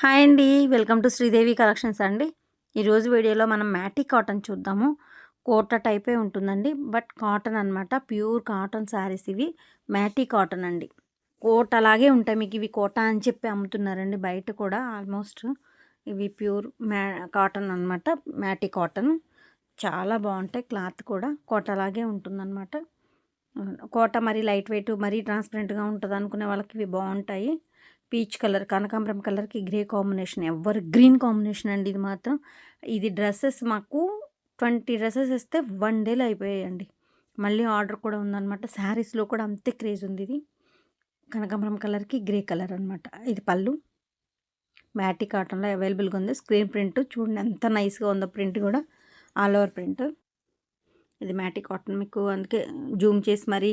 Hi అండి. Welcome to Sridevi collections అండి. ఈరోజు వీడియోలో మనం మ్యాటి కాటన్ చూద్దాము. కోట టైపే ఉంటుందండి. బట్ కాటన్ అనమాట. ప్యూర్ కాటన్ శారీస్ ఇవి. మ్యాటి కాటన్ అండి. కోట అలాగే ఉంటాయి. మీకు ఇవి కోట అని చెప్పి అమ్ముతున్నారండి బయట కూడా ఆల్మోస్ట్. ఇవి ప్యూర్ కాటన్ అనమాట. మ్యాటి కాటన్. చాలా బాగుంటాయి. క్లాత్ కూడా కోట అలాగే ఉంటుందన్నమాట. కోట మరీ లైట్ వెయిట్ మరీ ట్రాన్స్పరెంట్గా ఉంటుంది అనుకునే వాళ్ళకి ఇవి బాగుంటాయి. పీచ్ కలర్, కనకాంబరం కలర్కి grey combination, ever green combination అండి ఇది మాత్రం. ఇది డ్రెస్సెస్ మాకు 20 డ్రెస్సెస్ ఇస్తే 1 డేలో అయిపోయాయండి. మళ్ళీ ఆర్డర్ కూడా ఉందన్నమాట. శారీస్లో కూడా అంతే క్రేజ్ ఉంది. ఇది కనకాంబరం కలర్కి గ్రే కలర్ అనమాట. ఇది పళ్ళు. మ్యాటి కాటన్లో అవైలబుల్గా ఉంది. స్క్రీన్ ప్రింట్ చూడండి ఎంత నైస్గా ఉందో. ప్రింట్ కూడా ఆల్ ఓవర్ ప్రింట్. ఇది మ్యాటి కాటన్. మీకు అందుకే జూమ్ చేసి మరీ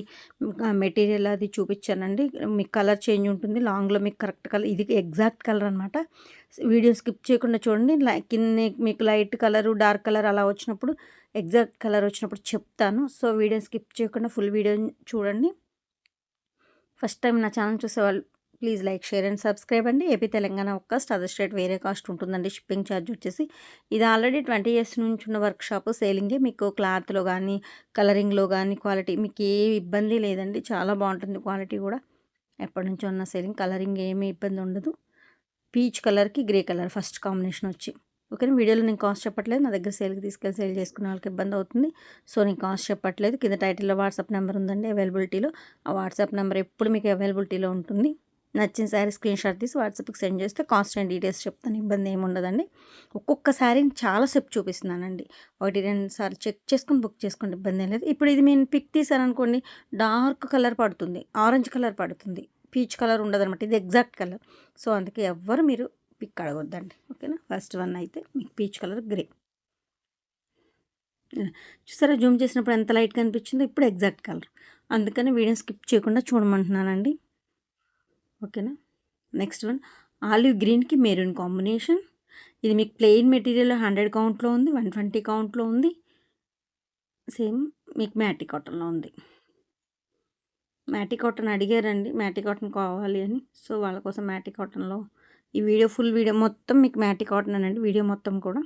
మెటీరియల్ అది చూపించానండి. మీకు కలర్ చేంజ్ ఉంటుంది. లాంగ్లో మీకు కరెక్ట్ కలర్, ఇది ఎగ్జాక్ట్ కలర్ అనమాట. వీడియో స్కిప్ చేయకుండా చూడండి. కింద మీకు లైట్ కలరు, డార్క్ కలర్ అలా వచ్చినప్పుడు, ఎగ్జాక్ట్ కలర్ వచ్చినప్పుడు చెప్తాను. సో వీడియో స్కిప్ చేయకుండా ఫుల్ వీడియో చూడండి. ఫస్ట్ టైం నా ఛానల్ చూసేవాళ్ళు please like, share and subscribe అండి. AP Telangana cost, other state వేరే కాస్ట్ ఉంటుందండి. షిప్పింగ్ ఛార్జ్ వచ్చేసి. ఇది ఆల్రెడీ 20 ఇయర్స్ నుంచి ఉన్న వర్క్ షాప్ సేలింగే. మీకు క్లాత్లో కానీ కలరింగ్లో కానీ క్వాలిటీ మీకు ఏ ఇబ్బంది లేదండి. చాలా బాగుంటుంది క్వాలిటీ కూడా. ఎప్పటి నుంచో ఉన్న సేలింగ్. కలరింగ్ ఏమీ ఇబ్బంది ఉండదు. పీచ్ కలర్కి గ్రే కలర్ ఫస్ట్ కాంబినేషన్ వచ్చి. ఓకేనా. వీడియోలో నేను కాస్ట్ చెప్పట్లేదు. నా దగ్గర సేల్కి తీసుకెళ్ళి సేల్ చేసుకునే వాళ్ళకి ఇబ్బంది అవుతుంది. సో నేను కాస్ట్ చెప్పట్లేదు. కింద టైటిల్లో వాట్సాప్ నెంబర్ ఉందండి అవైలబిలిటీలో. ఆ వాట్సాప్ నెంబర్ ఎప్పుడు మీకు అవైలబిలిటీలో ఉంటుంది. నచ్చిన శారీ స్క్రీన్ షాట్ తీసి వాట్సాప్కి సెండ్ చేస్తే కాస్ట్ అండ్ డీటెయిల్స్ చెప్తాను. ఇబ్బంది ఏమి ఉండదండి. ఒక్కొక్క శారీని చాలాసేపు చూపిస్తున్నానండి. 1-2 సార్లు చెక్ చేసుకొని బుక్ చేసుకోండి. ఇబ్బంది ఏం లేదు. ఇప్పుడు ఇది నేను పిక్ తీసాననుకోండి, డార్క్ కలర్ పడుతుంది, ఆరెంజ్ కలర్ పడుతుంది, పీచ్ కలర్ ఉండదన్నమాట. ఇది ఎగ్జాక్ట్ కలర్. సో అందుకే ఎవ్వరు మీరు పిక్ అడగొద్దండి. ఓకేనా. ఫస్ట్ వన్ అయితే మీకు పీచ్ కలర్ గ్రే. చూసారా జూమ్ చేసినప్పుడు ఎంత లైట్గా అనిపించిందో. ఇప్పుడు ఎగ్జాక్ట్ కలర్. అందుకని వీడియో స్కిప్ చేయకుండా చూడమంటున్నానండి. ఓకేనా. నెక్స్ట్ వన్ ఆలివ్ గ్రీన్కి మెరూన్ కాంబినేషన్. ఇది మీకు ప్లెయిన్ మెటీరియల్ 100 కౌంట్లో ఉంది, 120 కౌంట్లో ఉంది. సేమ్ మీకు మ్యాటి కాటన్లో ఉంది. మ్యాటి కాటన్ అడిగారండి, మ్యాటి కాటన్ కావాలి అని. సో వాళ్ళ కోసం మ్యాటి కాటన్లో ఈ వీడియో ఫుల్ వీడియో మొత్తం మీకు మ్యాటి కాటన్ అనండి. వీడియో మొత్తం కూడా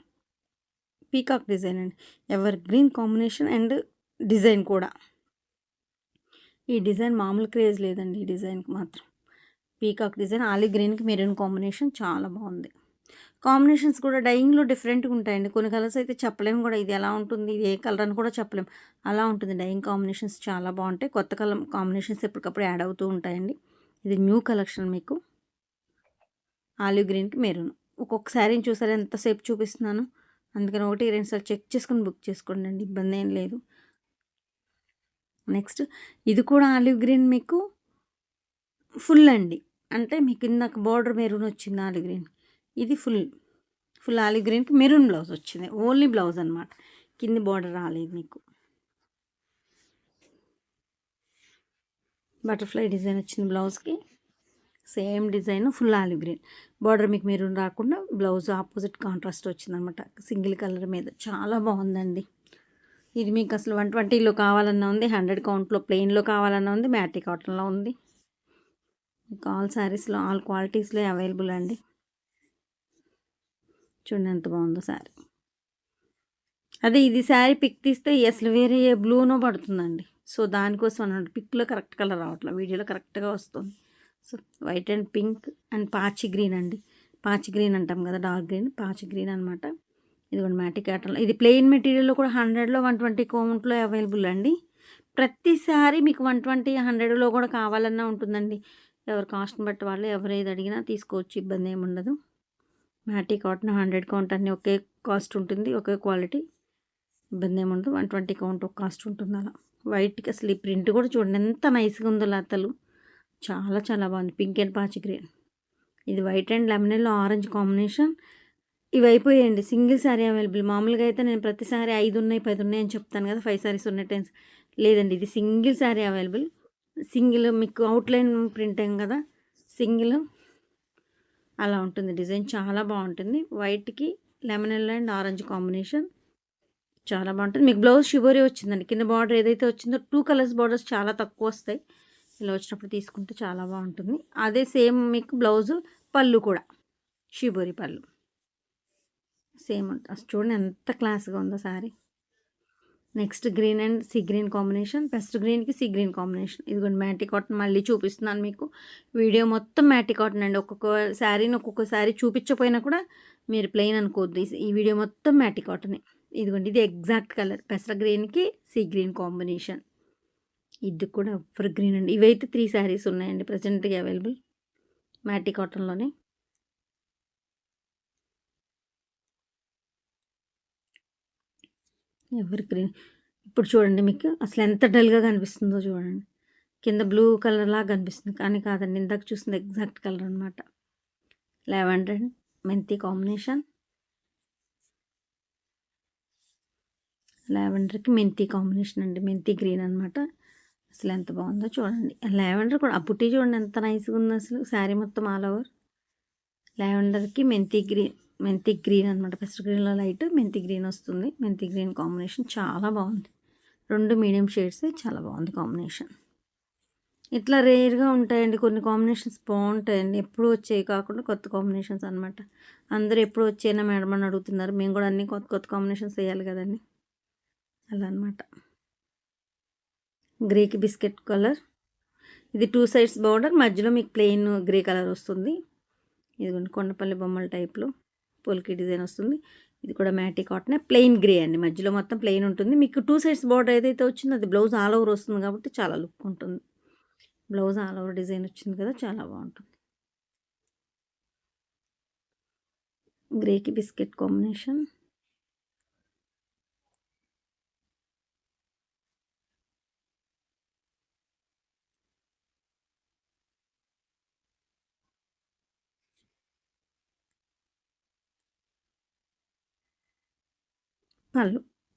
పీకాక్ డిజైన్ అండి. Ever green combination and design కూడా. ఈ డిజైన్ మామూలు క్రేజ్ లేదండి. ఈ డిజైన్కి మాత్రం పీకాక్ డిజైన్, ఆలివ్ గ్రీన్కి మెరూన్ కాంబినేషన్ చాలా బాగుంది. కాంబినేషన్స్ కూడా డైయింగ్లో డిఫరెంట్గా ఉంటాయండి. కొన్ని కలర్స్ అయితే చెప్పలేము కూడా, ఇది ఎలా ఉంటుంది, ఇది ఏ కలర్ అని కూడా చెప్పలేము. అలా ఉంటుంది. డైయింగ్ కాంబినేషన్స్ చాలా బాగుంటాయి. కొత్త కలర్ కాంబినేషన్స్ ఎప్పటికప్పుడు యాడ్ అవుతూ ఉంటాయండి. ఇది న్యూ కలెక్షన్ మీకు. ఆలివ్ గ్రీన్కి మెరూన్. ఒక్కొక్క శారీని చూసారా ఎంతసేపు చూపిస్తున్నాను. అందుకని 1-2 సార్లు చెక్ చేసుకుని బుక్ చేసుకోండి అండి. ఇబ్బంది ఏం లేదు. నెక్స్ట్ ఇది కూడా ఆలివ్ గ్రీన్ మీకు ఫుల్ అండి. అంటే మీకు ఇందాక బార్డర్ మెరూన్ వచ్చింది ఆలివ్ గ్రీన్. ఇది ఫుల్ ఆలివ్ గ్రీన్కి మెరూన్ బ్లౌజ్ వచ్చింది. ఓన్లీ బ్లౌజ్ అనమాట. కింది బార్డర్ రాలేదు మీకు. బటర్ఫ్లై డిజైన్ వచ్చింది బ్లౌజ్కి. Same design full olive green. Border మీకు మెరూన్ రాకుండా బ్లౌజ్ ఆపోజిట్ కాంట్రాస్ట్ వచ్చిందనమాట. సింగిల్ కలర్ మీద చాలా బాగుందండి. ఇది మీకు అసలు 120లో కావాలన్నా ఉంది, 100 కౌంట్లో ప్లెయిన్లో కావాలన్నా ఉంది, మ్యాటి కాటన్లో ఉంది. మీకు ఆల్ శారీస్లో ఆల్ క్వాలిటీస్లో అవైలబుల్ అండి. చూడండి ఎంత బాగుందో శారీ. అదే ఇది శారీ పిక్ తీస్తే అసలు వేరే ఏ బ్లూనో పడుతుందండి. సో దానికోసం అన్నమాట. పిక్లో కరెక్ట్ కలర్ రావట్లేదు, వీడియోలో కరెక్ట్గా వస్తుంది. So white and pink and పాచి గ్రీన్ అండి. పాచి గ్రీన్ అంటాం కదా, డార్క్ గ్రీన్, పాచి గ్రీన్ అనమాట. ఇది కూడా మ్యాటి కాటన్లో. ఇది ప్లెయిన్ మెటీరియల్లో కూడా 100లో 120 కౌంట్లో అవైలబుల్ అండి. ప్రతిసారి మీకు 120, 100లో కూడా కావాలన్నా ఉంటుందండి. ఎవరు కాస్ట్ని బట్టి వాళ్ళు ఎవరు ఏది అడిగినా తీసుకోవచ్చు. ఇబ్బంది ఏమి ఉండదు. మ్యాటి కాటన్ 100 కౌంట్ అన్నీ ఒకే కాస్ట్ ఉంటుంది, ఒకే క్వాలిటీ. ఇబ్బంది ఏమి ఉండదు. 120 కౌంట్ ఒక కాస్ట్ ఉంటుంది అలా. వైట్కి అసలు ఈ ప్రింట్ కూడా చూడండి ఎంత నైస్గా ఉందో. లతలు చాలా చాలా బాగుంది. పింక్ అండ్ పాచి గ్రీన్. ఇది white and lemon yellow orange combination. ఇవి అయిపోయాయండి. Single saree available. మామూలుగా అయితే నేను ప్రతిసారి 5 ఉన్నాయి 10 ఉన్నాయి అని చెప్తాను కదా, 5 శారీస్ ఉన్నాయి 10 లేదండి. ఇది సింగిల్ శారీ అవైలబుల్. సింగిల్ మీకు అవుట్లైన్ ప్రింట్ ఏం కదా, సింగిల్ అలా ఉంటుంది. డిజైన్ చాలా బాగుంటుంది. వైట్కి lemon yellow and orange combination చాలా బాగుంటుంది. మీకు బ్లౌజ్ షిబోరీ వచ్చిందండి. కింద బార్డర్ ఏదైతే వచ్చిందో 2 కలర్స్ బార్డర్స్ చాలా తక్కువ వస్తాయి. ఇలా వచ్చినప్పుడు తీసుకుంటే చాలా బాగుంటుంది. అదే సేమ్ మీకు బ్లౌజు పళ్ళు కూడా షిబోరి పళ్ళు సేమ్ ఉంటుంది. అసలు చూడండి ఎంత క్లాస్గా ఉందో sari. Next green and sea green combination, pest గ్రీన్కి సీ గ్రీన్ కాంబినేషన్. ఇదిగోండి మ్యాటీ కాటన్ మళ్ళీ చూపిస్తున్నాను మీకు. వీడియో మొత్తం మ్యాటీ కాటన్ అండి. ఒక్కొక్క శారీని ఒక్కొక్క శారీ చూపించకపోయినా కూడా మీరు ప్లెయిన్ అనుకోవద్దు. ఈ వీడియో మొత్తం మ్యాటీ కాటనే. ఇదిగోండి ఇది ఎగ్జాక్ట్ కలర్ పెసర గ్రీన్కి సీ గ్రీన్ కాంబినేషన్. ఇది కూడా ఎవర్ గ్రీన్ అండి. ఇవైతే 3 శారీస్ ఉన్నాయండి ప్రజెంట్గా అవైలబుల్ మ్యాటీ కాటన్లోనే. Evergreen. ఇప్పుడు చూడండి మీకు అసలు ఎంత డల్గా కనిపిస్తుందో చూడండి. కింద బ్లూ కలర్ లాగా కనిపిస్తుంది కానీ కాదండి, ఇందాక చూసింది ఎగ్జాక్ట్ కలర్ అనమాట. లావెండర్ అండ్ మెంతి కాంబినేషన్. లావెండర్కి మెంతి కాంబినేషన్ అండి, మెంతి గ్రీన్ అనమాట. అసలు ఎంత బాగుందో చూడండి. లావెండర్ కూడా ఆ బుట్టి చూడండి ఎంత నైస్గా ఉందో అసలు. శారీ మొత్తం ఆల్ ఓవర్ లావెండర్కి మెంతి గ్రీన్ అనమాట. పెసర్ గ్రీన్లో లైట్ మెంతి గ్రీన్ వస్తుంది. మెంతి గ్రీన్ కాంబినేషన్ చాలా బాగుంది. 2 మీడియం షేడ్స్ చాలా బాగుంది కాంబినేషన్. ఇట్లా రేర్గా ఉంటాయండి కొన్ని కాంబినేషన్స్, బాగుంటాయండి. ఎప్పుడు వచ్చేవి కాకుండా కొత్త కాంబినేషన్స్ అనమాట. అందరూ ఎప్పుడు వచ్చేనా మేడం అని అడుగుతున్నారు. మేము కూడా అన్ని కొత్త కొత్త కాంబినేషన్స్ వేయాలి కదండి, అలా అనమాట. గ్రేకి బిస్కెట్ కలర్. ఇది 2 సైడ్స్ బార్డర్, మధ్యలో మీకు ప్లెయిన్ గ్రే కలర్ వస్తుంది. ఇదిగోండి కొండపల్లి బొమ్మల టైప్లో పోల్కి డిజైన్ వస్తుంది. ఇది కూడా మ్యాటీ కాటనే, ప్లెయిన్ గ్రే అండి. మధ్యలో మొత్తం ప్లెయిన్ ఉంటుంది. మీకు 2 సైడ్స్ బార్డర్ ఏదైతే వచ్చిందో అది బ్లౌజ్ ఆల్ ఓవర్ వస్తుంది కాబట్టి చాలా లుక్ ఉంటుంది. బ్లౌజ్ ఆల్ ఓవర్ డిజైన్ వచ్చింది కదా, చాలా బాగుంటుంది. గ్రేకి బిస్కెట్ కాంబినేషన్.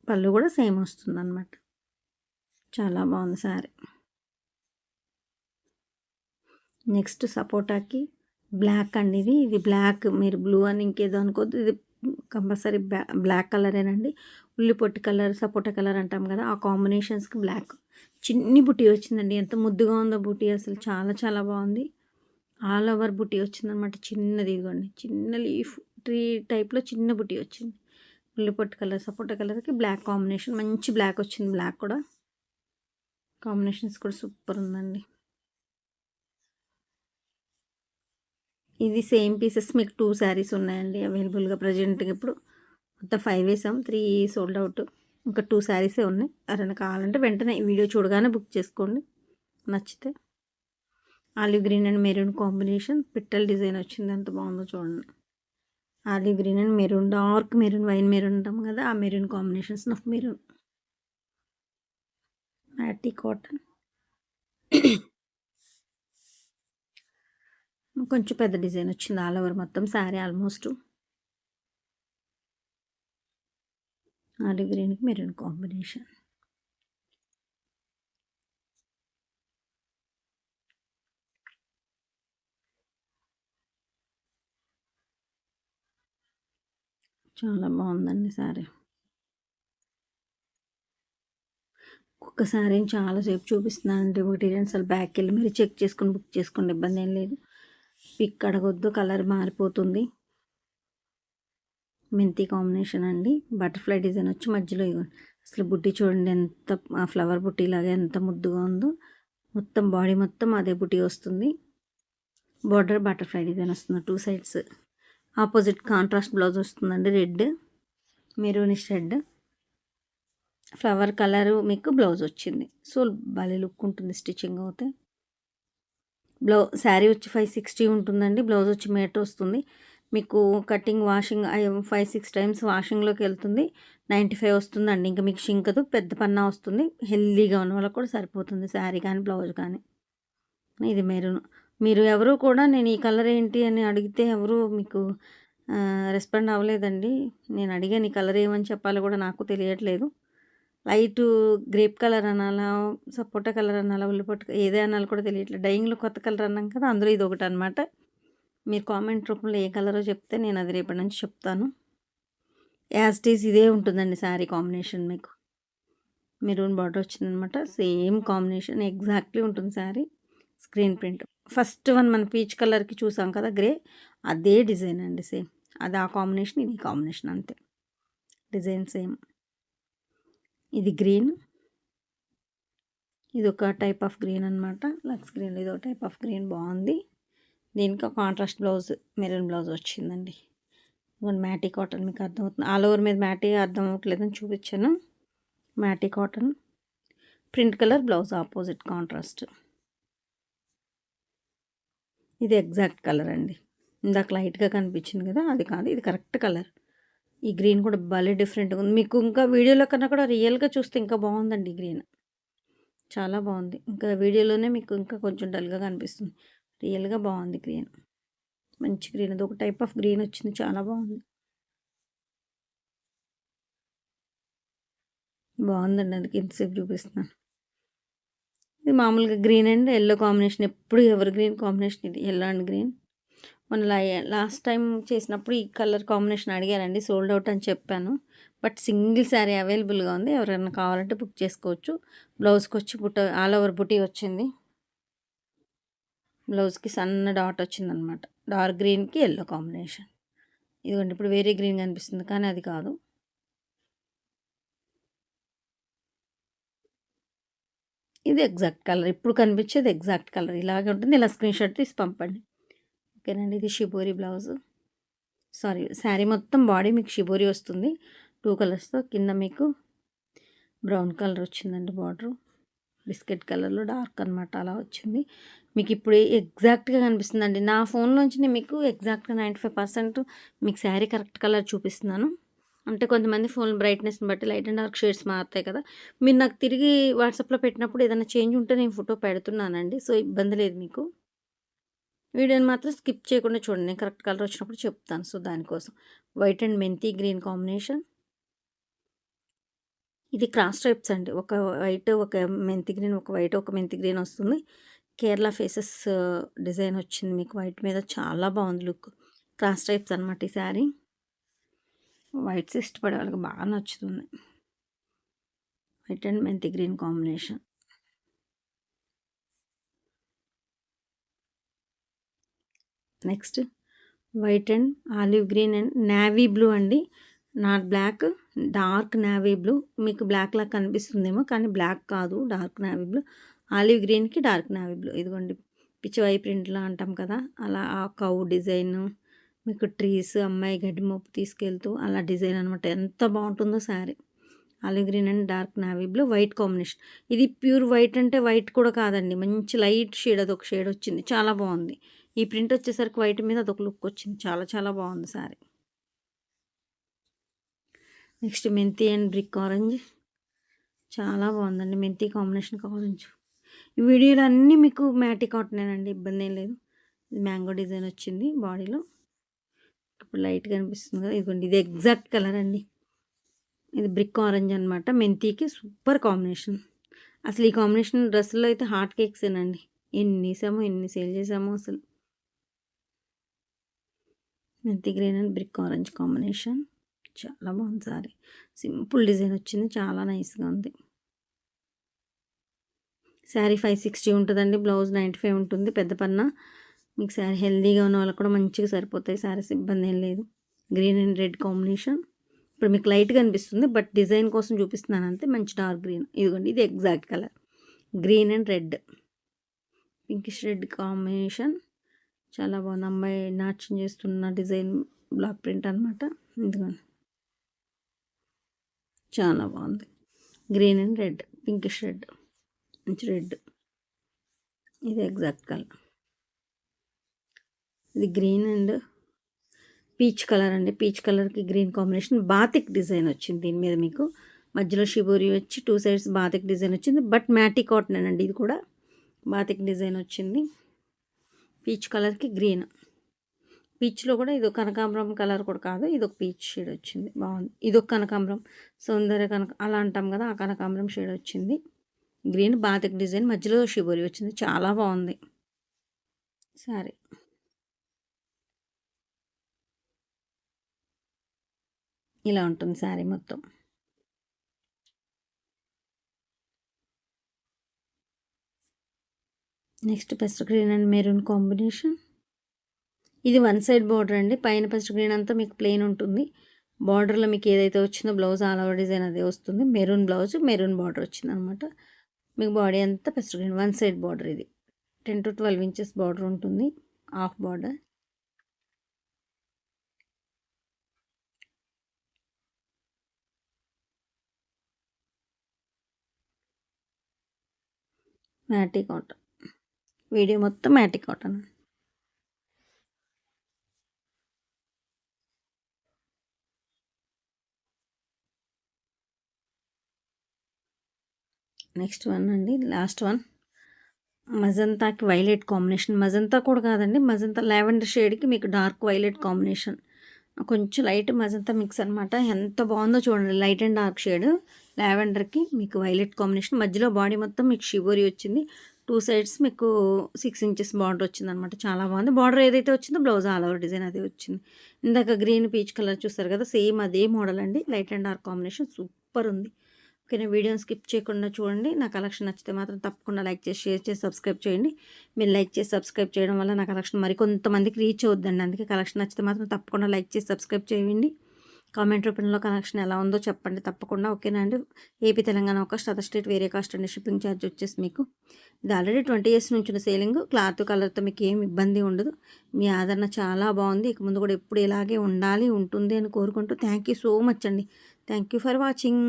పళ్ళు కూడా సేమ్ వస్తుంది అనమాట. చాలా బాగుంది శారీ. నెక్స్ట్ సపోటాకి బ్లాక్ అండి. ఇది బ్లాక్, మీరు బ్లూ అని ఇంకేదో అనుకోద్దు, ఇది కంపల్సరీ బ్లాక్ కలరేనండి. ఉల్లి పొట్టి కలర్, సపోటా కలర్ అంటాం కదా, ఆ కాంబినేషన్స్కి బ్లాక్. చిన్ని బుట్టి వచ్చిందండి, ఎంత ముద్దుగా ఉందో బుట్టి అసలు. చాలా చాలా బాగుంది. ఆల్ ఓవర్ బుట్టి వచ్చిందనమాట. చిన్నది ఇదిగోండి, చిన్న లీఫ్ ట్రీ టైప్లో చిన్న బుట్టి వచ్చింది. ఉల్లి పొట్టి కలర్, సపోటా కలర్కి బ్లాక్ కాంబినేషన్. మంచి బ్లాక్ వచ్చింది. బ్లాక్ కూడా కాంబినేషన్స్ కూడా సూపర్ ఉందండి. ఇది సేమ్ పీసెస్ మీకు 2 శారీస్ ఉన్నాయండి అవైలబుల్గా ప్రజెంట్గా. ఇప్పుడు మొత్తం 5 వేసాం, 3 సోల్డ్ అవుట్. ఇంకా 2 శారీసే ఉన్నాయి. ఎవరైనా కావాలంటే వెంటనే ఈ వీడియో చూడగానే బుక్ చేసుకోండి నచ్చితే. Olive green and maroon combination, పిట్టల్ design వచ్చింది. ఎంత బాగుందో చూడండి. Olive green and maroon, dark maroon, wine maroon ఉంటాం కదా, ఆ maroon combinations of maroon. మ్యాటీ cotton. కొంచెం పెద్ద డిజైన్ వచ్చింది ఆల్ ఓవర్ మొత్తం శారీ ఆల్మోస్ట్. ఆలివ్ గ్రీన్కి మెరూన్ కాంబినేషన్. చాలా బాగుందండి శారీ. ఒక్క శారీని చాలాసేపు చూపిస్తున్నానండి. ఒకటి రెండు సార్లు బ్యాక్కి వెళ్ళి మీరు చెక్ చేసుకొని బుక్ చేసుకోండి, ఇబ్బంది ఏం లేదు. పిక్ అడగొద్దు, కలర్ మారిపోతుంది. మెంతి కాంబినేషన్ అండి. బటర్ఫ్లై డిజైన్ వచ్చి మధ్యలో అసలు బుట్టి చూడండి ఎంత ఫ్లవర్ బుట్టి లాగా ఎంత ముద్దుగా ఉందో. మొత్తం బాడీ మొత్తం అదే బుట్టి వస్తుంది. బార్డర్ బటర్ఫ్లై డిజైన్ వస్తుంది 2 సైడ్స్. ఆపోజిట్ కాంట్రాస్ట్ బ్లౌజ్ వస్తుందండి. Red, maroonish red flower colour మీకు బ్లౌజ్ వచ్చింది. సో భలే లుక్ ఉంటుంది స్టిచ్చింగ్ అవుతే. శారీ వచ్చి 560 ఉంటుందండి. బ్లౌజ్ వచ్చి మీటర్ వస్తుంది. మీకు కటింగ్ వాషింగ్ 5-6 టైమ్స్ వాషింగ్లోకి వెళ్తుంది. 95 వస్తుందండి. ఇంకా మీకు షింకదు, పెద్ద పన్నా వస్తుంది. హెల్దీగా ఉన్న వాళ్ళకి కూడా సరిపోతుంది శారీ కానీ బ్లౌజ్ కానీ. ఇది మెరూన్. మీరు ఎవరు కూడా నేను ఈ కలర్ ఏంటి అని అడిగితే ఎవరు మీకు రెస్పాండ్ అవ్వలేదండి. నేను అడిగాను ఈ కలర్ ఏమని చెప్పాలో కూడా నాకు తెలియట్లేదు. లైట్ గ్రేప్ కలర్ అనాలా, సపోటా కలర్ అనాలా, ఉల్లిపొట్టు ఏదే అనాలో కూడా తెలియట్లేదు. డైయింగ్లో కొత్త కలర్ అన్నాం కదా, అందులో ఇది ఒకటి అనమాట. మీరు కామెంట్ రూపంలో ఏ కలరో చెప్తే నేను అది రేపటి నుంచి చెప్తాను. యాజ్ ఇట్ ఈజ్ ఇదే ఉంటుందండి శారీ కాంబినేషన్. మీకు మెరూన్ బార్డర్ వచ్చిందనమాట. సేమ్ కాంబినేషన్ ఎగ్జాక్ట్లీ ఉంటుంది sari. Screen print. First one మన పీచ్ కలర్‌కి చూసాం కదా గ్రే, అదే డిజైన్ అండి సేమ్. అది ఆ కాంబినేషన్, ఇది కాంబినేషన్ అంతే. Design same. ఇది గ్రీన్. ఇదొక టైప్ ఆఫ్ గ్రీన్ అనమాట. లక్స్ గ్రీన్ ఇదొక టైప్ ఆఫ్ గ్రీన్ బాగుంది. దీనికి కాంట్రాస్ట్ బ్లౌజ్, మెరూన్ బ్లౌజ్ వచ్చిందండి. ఇదిగోండి మ్యాటీ కాటన్, మీకు అర్థమవుతుంది. ఆల్ ఓవర్ మీద మ్యాటీ అర్థం అవ్వట్లేదని చూపించాను. Matte cotton, print colour blouse opposite contrast. ఇది ఎగ్జాక్ట్ కలర్ అండి. ఇందాక లైట్గా కనిపించింది కదా, అది కాదు, ఇది కరెక్ట్ కలర్. ఈ గ్రీన్ కూడా భలే డిఫరెంట్గా ఉంది. మీకు ఇంకా వీడియోలో కన్నా కూడా రియల్గా చూస్తే ఇంకా బాగుందండి ఈ గ్రీన్. చాలా బాగుంది. ఇంకా వీడియోలోనే మీకు ఇంకా కొంచెం డల్గా కనిపిస్తుంది. రియల్గా బాగుంది గ్రీన్. మంచి గ్రీన్, అది ఒక టైప్ ఆఫ్ గ్రీన్ వచ్చింది, చాలా బాగుంది. బాగుందండి, అందుకే ఇంతసేపు చూపిస్తున్నాను. ఇది మామూలుగా గ్రీన్ అండ్ ఎల్లో కాంబినేషన్, ఎప్పుడు ఎవర్ గ్రీన్ కాంబినేషన్ ఇది, ఎల్లో అండ్ గ్రీన్. మన లాస్ట్ టైం చేసినప్పుడు ఈ కలర్ కాంబినేషన్ అడిగారండి, సోల్డ్ అవుట్ అని చెప్పాను. బట్ సింగిల్ శారీ అవైలబుల్గా ఉంది, ఎవరైనా కావాలంటే బుక్ చేసుకోవచ్చు. బ్లౌజ్కి వచ్చి ఆల్ ఓవర్ బుటీ వచ్చింది. బ్లౌజ్కి సన్న డాట్ వచ్చిందనమాట. డార్క్ గ్రీన్కి ఎల్లో కాంబినేషన్. ఇదిగోండి ఇప్పుడు వేరే గ్రీన్ కనిపిస్తుంది కానీ అది కాదు. ఇది ఎగ్జాక్ట్ కలర్, ఇప్పుడు కనిపించేది ఎగ్జాక్ట్ కలర్ ఇలాగే ఉంటుంది. ఇలా స్క్రీన్ షాట్ తీసి పంపండి. ఓకేనండి. ఇది షిబోరి బ్లౌజ్, సారీ శారీ మొత్తం బాడీ మీకు షిబోరి వస్తుంది 2 కలర్స్తో. కింద మీకు బ్రౌన్ కలర్ వచ్చిందండి బార్డరు, బిస్కెట్ కలర్లో డార్క్ అనమాట, అలా వచ్చింది. మీకు ఇప్పుడు ఎగ్జాక్ట్గా కనిపిస్తుందండి. నా ఫోన్లోంచి నేను మీకు ఎగ్జాక్ట్గా 95% మీకు శారీ కరెక్ట్ కలర్ చూపిస్తున్నాను. అంటే కొంతమంది ఫోన్ బ్రైట్నెస్ని బట్టి లైట్ అండ్ డార్క్ షేడ్స్ మారుతాయి కదా. మీరు నాకు తిరిగి వాట్సాప్లో పెట్టినప్పుడు ఏదైనా చేంజ్ ఉంటే నేను ఫోటో పెడుతున్నానండి, సో ఇబ్బంది లేదు మీకు. వీడియోని మాత్రం స్కిప్ చేయకుండా చూడండి, నేను కరెక్ట్ కలర్ వచ్చినప్పుడు చెప్తాను. సో దానికోసం వైట్ అండ్ మెంతి గ్రీన్ కాంబినేషన్. ఇది క్రాస్ స్ట్రైప్స్ అండి, ఒక వైట్ ఒక మెంతి గ్రీన్, ఒక వైట్ ఒక మెంతి గ్రీన్ వస్తుంది. కేరళ ఫేసెస్ డిజైన్ వచ్చింది మీకు వైట్ మీద, చాలా బాగుంది లుక్. క్రాస్ స్ట్రైప్స్ అనమాట ఈ శారీ. వైట్స్ ఇష్టపడే వాళ్ళకి బాగా నచ్చుతుంది. వైట్ అండ్ మెంతి green combination. Next white and olive green and navy blue అండి, not black, dark navy blue. మీకు బ్లాక్ లాగా కనిపిస్తుందేమో కానీ బ్లాక్ కాదు, డార్క్ నేవీ బ్లూ. ఆలివ్ గ్రీన్కి డార్క్ నేవీ బ్లూ. ఇదిగోండి పిచ్చివాయి ప్రింట్లో అంటాం కదా, అలా ఆ కౌ డిజైన్, మీకు ట్రీస్, అమ్మాయి గడ్డి మోపు తీసుకెళ్తూ అలా డిజైన్ అనమాట. ఎంత బాగుంటుందో sari. Olive green and dark navy blue, white combination. ఇది ప్యూర్ వైట్ అంటే వైట్ కూడా కాదండి, మంచి లైట్ షేడ్, అదొక షేడ్ వచ్చింది, చాలా బాగుంది. ఈ ప్రింట్ వచ్చేసరికి వైట్ మీద అదొక లుక్ వచ్చింది, చాలా చాలా బాగుంది శారీ. నెక్స్ట్ మెంతి అండ్ బ్రిక్ ఆరెంజ్, చాలా బాగుందండి. మెంతి కాంబినేషన్ ఆరెంజ్. ఈ వీడియోలో అన్నీ మీకు మ్యాటీ కాటనేనండి, ఇబ్బంది ఏం లేదు. ఇది మ్యాంగో డిజైన్ వచ్చింది బాడీలో, ఇప్పుడు లైట్ కనిపిస్తుంది కదా. ఇదిగోండి ఇది ఎగ్జాక్ట్ కలర్ అండి, ఇది బ్రిక్ ఆరెంజ్ అనమాట. మెంతికి సూపర్ కాంబినేషన్. అసలు ఈ కాంబినేషన్ డ్రెస్సుల్లో అయితే హాట్ కేక్సేనండి, ఎన్ని సేల్ చేసామో అసలు. మెంతి green and brick orange combination, చాలా బాగుంది సారీ. సింపుల్ డిజైన్ వచ్చింది, చాలా నైస్గా ఉంది. శారీ 560 ఉంటుందండి, బ్లౌజ్ 95 ఉంటుంది. పెద్ద పన్న మీకు శారీ హెల్దీగా ఉన్న వాళ్ళకి కూడా మంచిగా సరిపోతాయి శారీస్, ఇబ్బంది ఏం లేదు. Green and red combination. ఇప్పుడు మీకు లైట్గా అనిపిస్తుంది బట్ డిజైన్ కోసం చూపిస్తున్నాను అంతే. మంచి డార్క్ గ్రీన్, ఇదిగోండి ఇది exact colour. Green and red, pinkish red combination, చాలా బాగుంది. అమ్మాయి నాట్యం చేస్తున్న డిజైన్ బ్లాక్ ప్రింట్ అనమాట. ఇదిగోండి చాలా బాగుంది. Green and red, pinkish red, మంచి రెడ్, ఇది ఎగ్జాక్ట్ కలర్. ఇది గ్రీన్ అండ్ పీచ్ కలర్ అండి, పీచ్ కలర్కి గ్రీన్ కాంబినేషన్. బాతిక్ డిజైన్ వచ్చింది దీని మీద, మీకు మధ్యలో షిబోరి వచ్చి 2 సైడ్స్ బాతిక్ డిజైన్ వచ్చింది. బట్ మ్యాటీ కాటన్ అండి, ఇది కూడా బాతిక్ డిజైన్ వచ్చింది. పీచ్ కలర్కి గ్రీన్, పీచ్లో కూడా ఇది కనకాంబరం కలర్ కూడా కాదు, ఇది ఒక పీచ్ షేడ్ వచ్చింది, బాగుంది. ఇది ఒక కనకాంబరం, సౌందర్య అలా అంటాం కదా, ఆ కనకాంబరం షేడ్ వచ్చింది. గ్రీన్ బాతిక్ డిజైన్, మధ్యలో షిబోరి వచ్చింది, చాలా బాగుంది సారీ. ఇలా ఉంటుంది శారీ మొత్తం. నెక్స్ట్ పెసర్ గ్రీన్ అండ్ మెరూన్ కాంబినేషన్. ఇది వన్ సైడ్ బార్డర్ అండి. పైన పెసర్ గ్రీన్ అంతా మీకు ప్లెయిన్ ఉంటుంది. బార్డర్లో మీకు ఏదైతే వచ్చిందో బ్లౌజ్ ఆల్ ఓవర్ డిజైన్ అదే వస్తుంది. మెరూన్ బ్లౌజ్, మెరూన్ బార్డర్ వచ్చిందనమాట. మీకు బాడీ అంతా పెసర్ గ్రీన్ వన్ సైడ్ బార్డర్. ఇది 10 to 12 ఇంచెస్ బార్డర్ ఉంటుంది. Half border. Matte cotton. Video మొత్తం మ్యాటీ కాటన్. నెక్స్ట్ వన్ అండి, లాస్ట్ వన్. మజంతాకి వైలెట్ కాంబినేషన్. మజంతా కూడా కాదండి, మజంతా లావెండర్ షేడ్కి మీకు డార్క్ వైలెట్ కాంబినేషన్. కొంచెం లైట్ మజంతా మిక్స్ అనమాట. ఎంత బాగుందో చూడండి. లైట్ అండ్ డార్క్ షేడ్ లావెండర్కి మీకు వైలెట్ కాంబినేషన్. మధ్యలో బాడీ మొత్తం మీకు షివోరీ వచ్చింది. 2 సైడ్స్ మీకు 6 ఇంచెస్ బార్డర్ వచ్చిందనమాట. చాలా బాగుంది. బార్డర్ ఏదైతే వచ్చిందో బ్లౌజ్ ఆల్ ఓవర్ డిజైన్ అదే వచ్చింది. ఇందాక గ్రీన్ పీచ్ కలర్ చూస్తారు కదా, సేమ్ అదే మోడల్ అండి. Light and dark combination super ఉంది. ఓకేనా, వీడియోని స్కిప్ చేయకుండా చూడండి. నా కలెక్షన్ నచ్చితే మాత్రం తప్పకుండా లైక్ చేసి, షేర్ చేసి, సబ్స్క్రైబ్ చేయండి. మీరు లైక్ చేసి సబ్స్క్రైబ్ చేయడం వల్ల నా కలెక్షన్ మరి కొంతమందికి రీచ్ అవుద్దండి. అందుకే కలెక్షన్ నచ్చితే మాత్రం తప్పకుండా లైక్ చేసి సబ్స్క్రైబ్ చేయండి. కామెంట్ రూపంలో కలెక్షన్ ఎలా ఉందో చెప్పండి తప్పకుండా. ఓకేనా అండి. ఏపీ తెలంగాణ ఒక అదర్ స్టేట్ వేరే కాస్ట్ అండి. షిప్పింగ్ ఛార్జ్ వచ్చేసి మీకు ఇది ఆల్రెడీ 20 years నుంచి ఉన్న సేలింగ్. క్లాత్ కలర్తో మీకు ఏం ఇబ్బంది ఉండదు. మీ ఆదరణ చాలా బాగుంది. ఇక ముందు కూడా ఎప్పుడు ఇలాగే ఉండాలి, ఉంటుంది అని కోరుకుంటూ థ్యాంక్ యూ సో మచ్ అండి. Thank you for watching.